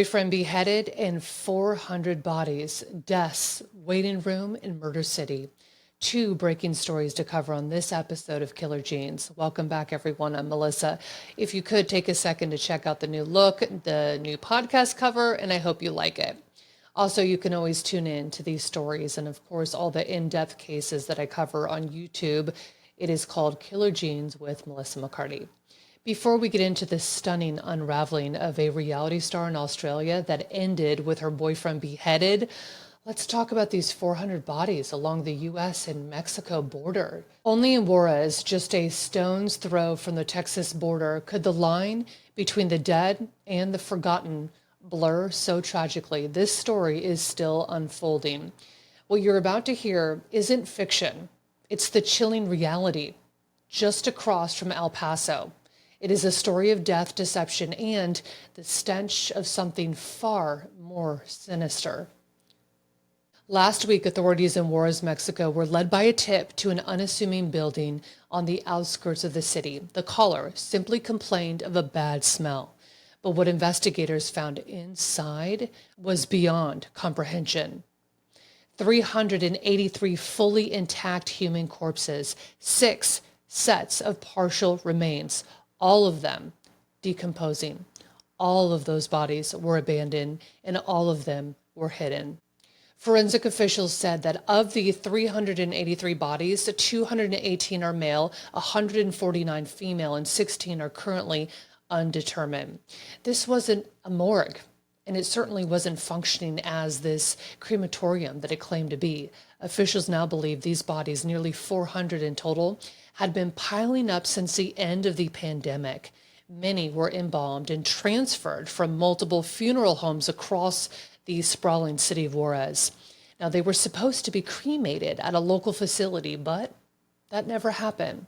boyfriend beheaded and 400 bodies, deaths, waiting room in Murder City. Two breaking stories to cover on this episode of Killer Genes. Welcome back, everyone. I'm Melissa. If you could take a second to check out the new look, the new podcast cover, and I hope you like it. Also, you can always tune in to these stories and, of course, all the in-depth cases that I cover on YouTube. It is called Killer Genes with Melissa McCarty. Before we get into the stunning unraveling of a reality star in Australia that ended with her boyfriend beheaded, let's talk about these 400 bodies along the U.S. and Mexico border. Only in Juarez, just a stone's throw from the Texas border, could the line between the dead and the forgotten blur so tragically. This story is still unfolding. What you're about to hear isn't fiction. It's the chilling reality just across from El Paso. It is a story of death, deception, and the stench of something far more sinister. Last week, authorities in Juarez, Mexico were led by a tip to an unassuming building on the outskirts of the city. The caller simply complained of a bad smell, but what investigators found inside was beyond comprehension. 383 fully intact human corpses, 6 sets of partial remains, all of them decomposing. All of those bodies were abandoned and all of them were hidden. Forensic officials said that of the 383 bodies, 218 are male, 149 female, and 16 are currently undetermined. This wasn't a morgue, and it certainly wasn't functioning as this crematorium that it claimed to be. Officials now believe these bodies, nearly 400 in total, had been piling up since the end of the pandemic. Many were embalmed and transferred from multiple funeral homes across the sprawling city of Juarez. Now, they were supposed to be cremated at a local facility, but that never happened.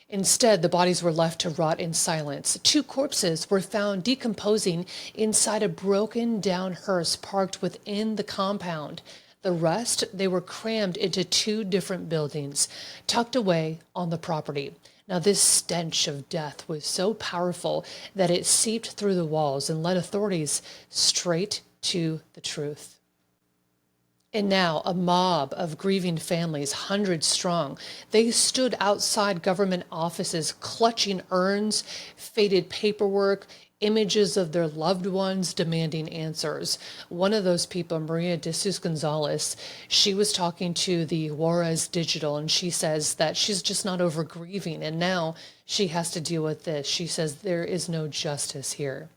Instead, the bodies were left to rot in silence. 2 corpses were found decomposing inside a broken down hearse parked within the compound. The rest, they were crammed into 2 different buildings, tucked away on the property. Now, this stench of death was so powerful that it seeped through the walls and led authorities straight to the truth. And now a mob of grieving families, hundreds strong, they stood outside government offices clutching urns, faded paperwork, images of their loved ones demanding answers. One of those people, Maria de Jesus Gonzalez, she was talking to the Juarez Digital, and she says that she's just not over grieving, and now she has to deal with this. She says there is no justice here.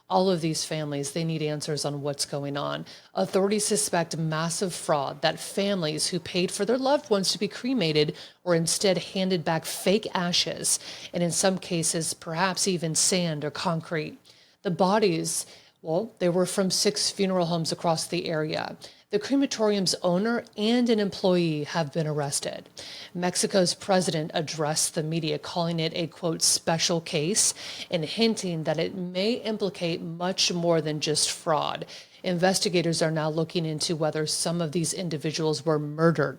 All of these families, they need answers on what's going on. Authorities suspect massive fraud, that families who paid for their loved ones to be cremated were instead handed back fake ashes, and in some cases, perhaps even sand or concrete. The bodies, well, they were from 6 funeral homes across the area. The crematorium's owner and an employee have been arrested. Mexico's president addressed the media, calling it a, quote, special case, and hinting that it may implicate much more than just fraud. Investigators are now looking into whether some of these individuals were murdered.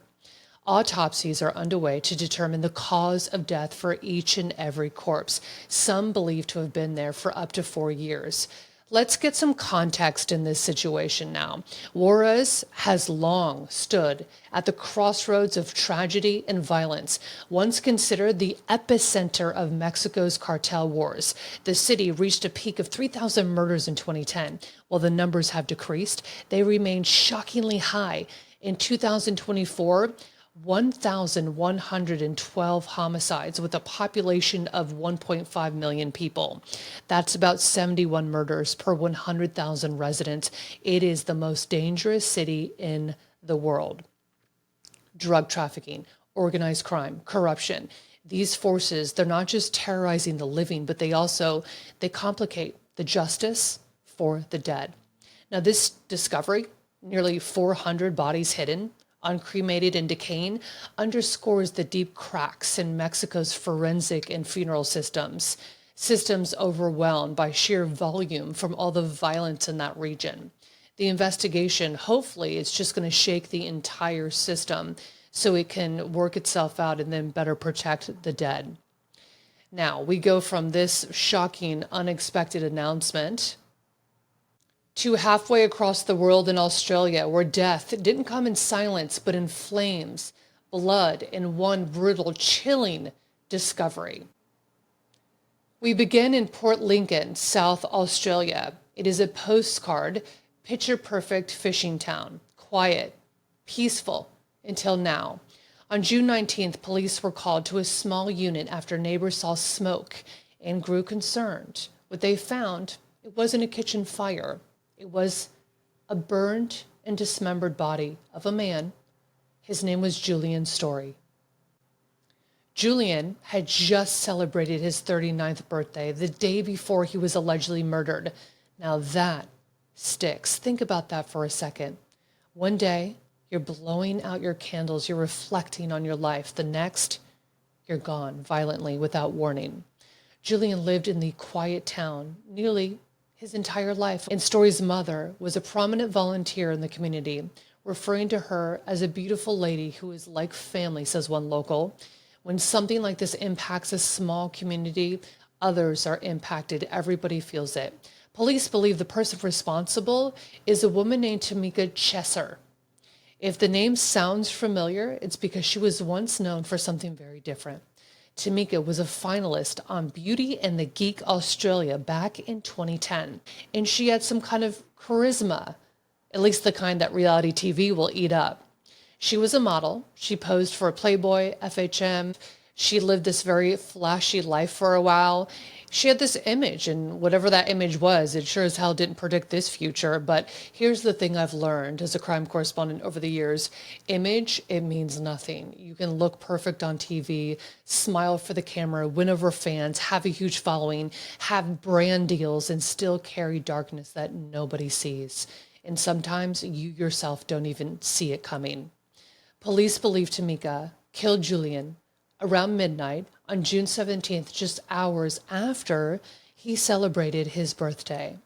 Autopsies are underway to determine the cause of death for each and every corpse, some believed to have been there for up to 4 years. Let's get some context in this situation now. Juarez has long stood at the crossroads of tragedy and violence, once considered the epicenter of Mexico's cartel wars. The city reached a peak of 3,000 murders in 2010. While the numbers have decreased, they remain shockingly high. In 2024, 1,112 homicides with a population of 1.5 million people. That's about 71 murders per 100,000 residents. It is the most dangerous city in the world. Drug trafficking, organized crime, corruption. These forces, they're not just terrorizing the living, but they complicate the justice for the dead. Now, this discovery, nearly 400 bodies hidden, uncremated and decaying, underscores the deep cracks in Mexico's forensic and funeral systems overwhelmed by sheer volume from all the violence in that region. The investigation, hopefully, is just going to shake the entire system so it can work itself out and then better protect the dead. Now, we go from this shocking, unexpected announcement To halfway across the world in Australia, where death didn't come in silence, but in flames, blood, and one brutal, chilling discovery. We begin in Port Lincoln, South Australia. It is a postcard, picture-perfect fishing town. Quiet, peaceful, until now. On June 19th, police were called to a small unit after neighbors saw smoke and grew concerned. What they found, it wasn't a kitchen fire. It was a burned and dismembered body of a man. His name was Julian Story. Julian had just celebrated his 39th birthday, the day before he was allegedly murdered. Now that sticks. Think about that for a second. One day, you're blowing out your candles, you're reflecting on your life. The next, you're gone violently without warning. Julian lived in the quiet town nearly his entire life, and Story's mother was a prominent volunteer in the community, referring to her as a beautiful lady who is like family, says one local. When something like this impacts a small community, others are impacted. Everybody feels it. Police believe the person responsible is a woman named Tamika Chesser. If the name sounds familiar, it's because she was once known for something very different. Tamika was a finalist on Beauty and the Geek Australia back in 2010, and she had some kind of charisma, at least the kind that reality TV will eat up. She was a model. She posed for Playboy, FHM. She lived this very flashy life for a while. She had this image, and whatever that image was, it sure as hell didn't predict this future. But here's the thing I've learned as a crime correspondent over the years. Image, it means nothing. You can look perfect on TV, smile for the camera, win over fans, have a huge following, have brand deals, and still carry darkness that nobody sees. And sometimes you yourself don't even see it coming. Police believe Tamika killed Julian around midnight on June 17th, just hours after he celebrated his birthday.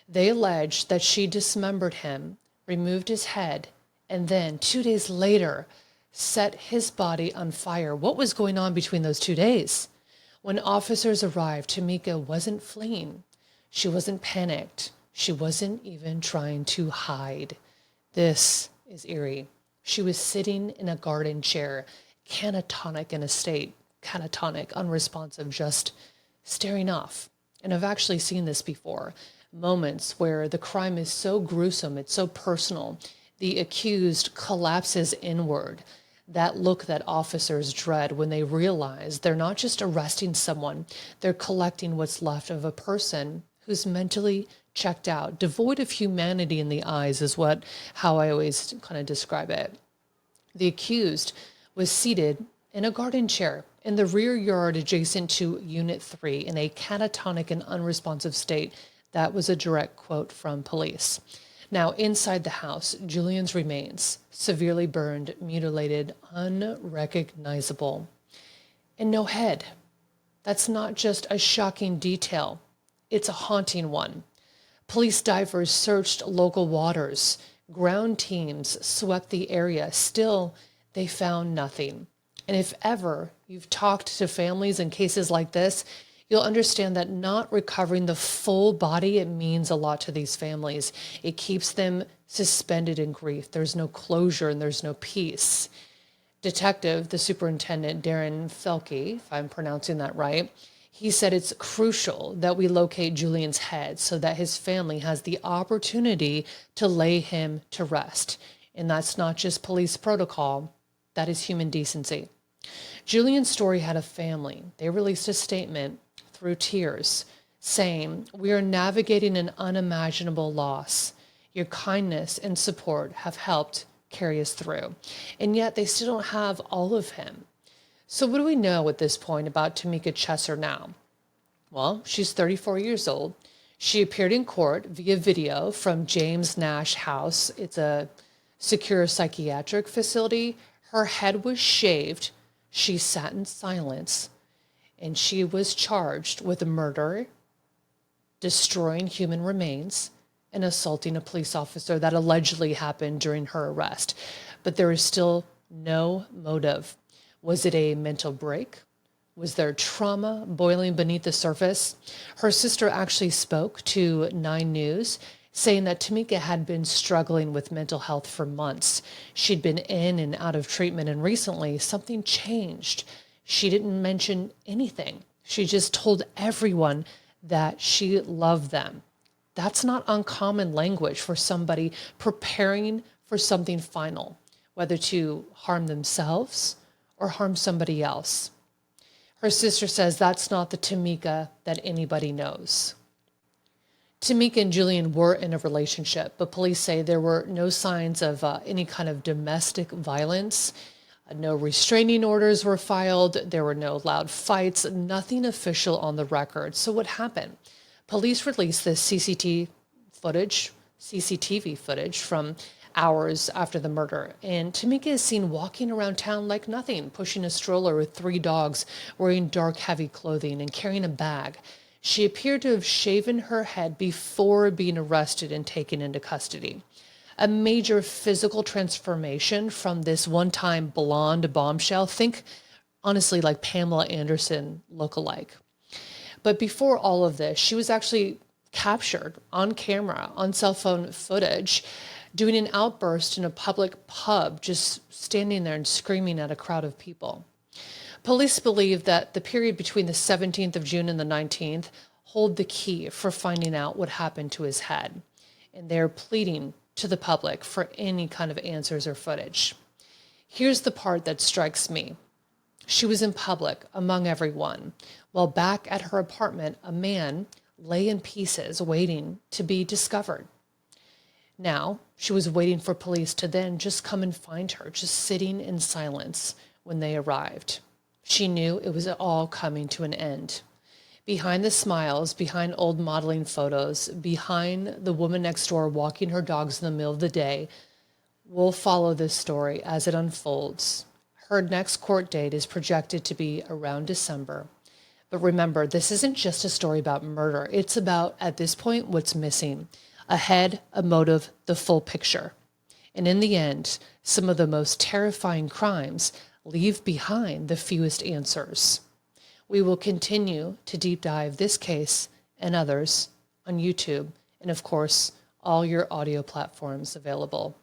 They allege that she dismembered him, removed his head, and then 2 days later set his body on fire. What was going on between those 2 days? When officers arrived, Tamika wasn't fleeing. She wasn't panicked. She wasn't even trying to hide. This is eerie. She was sitting in a garden chair, catatonic in a state, catatonic, unresponsive, just staring off. And I've actually seen this before. Moments where the crime is so gruesome, it's so personal, the accused collapses inward. That look that officers dread when they realize they're not just arresting someone, they're collecting what's left of a person who's mentally checked out, devoid of humanity in the eyes is how I always kind of describe it. The accused was seated in a garden chair in the rear yard adjacent to Unit 3 in a catatonic and unresponsive state. That was a direct quote from police. Now, inside the house, Julian's remains, severely burned, mutilated, unrecognizable, and no head. That's not just a shocking detail. It's a haunting one. Police divers searched local waters. Ground teams swept the area. Still, they found nothing. And if ever you've talked to families in cases like this, you'll understand that not recovering the full body, it means a lot to these families. It keeps them suspended in grief. There's no closure and there's no peace. Detective, the superintendent, Darren Felke, if I'm pronouncing that right, he said it's crucial that we locate Julian's head so that his family has the opportunity to lay him to rest. And that's not just police protocol, that is human decency. Julian Story had a family. They released a statement through tears saying, "We are navigating an unimaginable loss. Your kindness and support have helped carry us through." And yet they still don't have all of him. So what do we know at this point about Tamika Chesser now? Well, she's 34 years old. She appeared in court via video from James Nash House. It's a secure psychiatric facility. Her head was shaved. She sat in silence. And she was charged with murder, destroying human remains, and assaulting a police officer. That allegedly happened during her arrest. But there is still no motive. Was it a mental break? Was there trauma boiling beneath the surface? Her sister actually spoke to 9 News. saying that Tamika had been struggling with mental health for months. She'd been in and out of treatment, and recently something changed. She didn't mention anything. She just told everyone that she loved them. That's not uncommon language for somebody preparing for something final, whether to harm themselves or harm somebody else. Her sister says that's not the Tamika that anybody knows. Tamika and Julian were in a relationship, but police say there were no signs of any kind of domestic violence. No restraining orders were filed. There were no loud fights, nothing official on the record. So what happened? Police released this CCTV footage from hours after the murder. And Tamika is seen walking around town like nothing, pushing a stroller with 3 dogs, wearing dark, heavy clothing, and carrying a bag. She appeared to have shaven her head before being arrested and taken into custody. A major physical transformation from this one-time blonde bombshell. Think, honestly, like Pamela Anderson look-alike. But before all of this, she was actually captured on camera, on cell phone footage, doing an outburst in a public pub, just standing there and screaming at a crowd of people. Police believe that the period between the 17th of June and the 19th hold the key for finding out what happened to his head. And they're pleading to the public for any kind of answers or footage. Here's the part that strikes me. She was in public among everyone, while back at her apartment, a man lay in pieces waiting to be discovered. Now, she was waiting for police to then just come and find her, just sitting in silence when they arrived. She knew it was all coming to an end. Behind the smiles, behind old modeling photos, behind the woman next door walking her dogs in the middle of the day, we'll follow this story as it unfolds. Her next court date is projected to be around December. But remember, this isn't just a story about murder. It's about, at this point, what's missing. A head, a motive, the full picture. And in the end, some of the most terrifying crimes leave behind the fewest answers. We will continue to deep dive this case and others on YouTube and, of course, all your audio platforms available.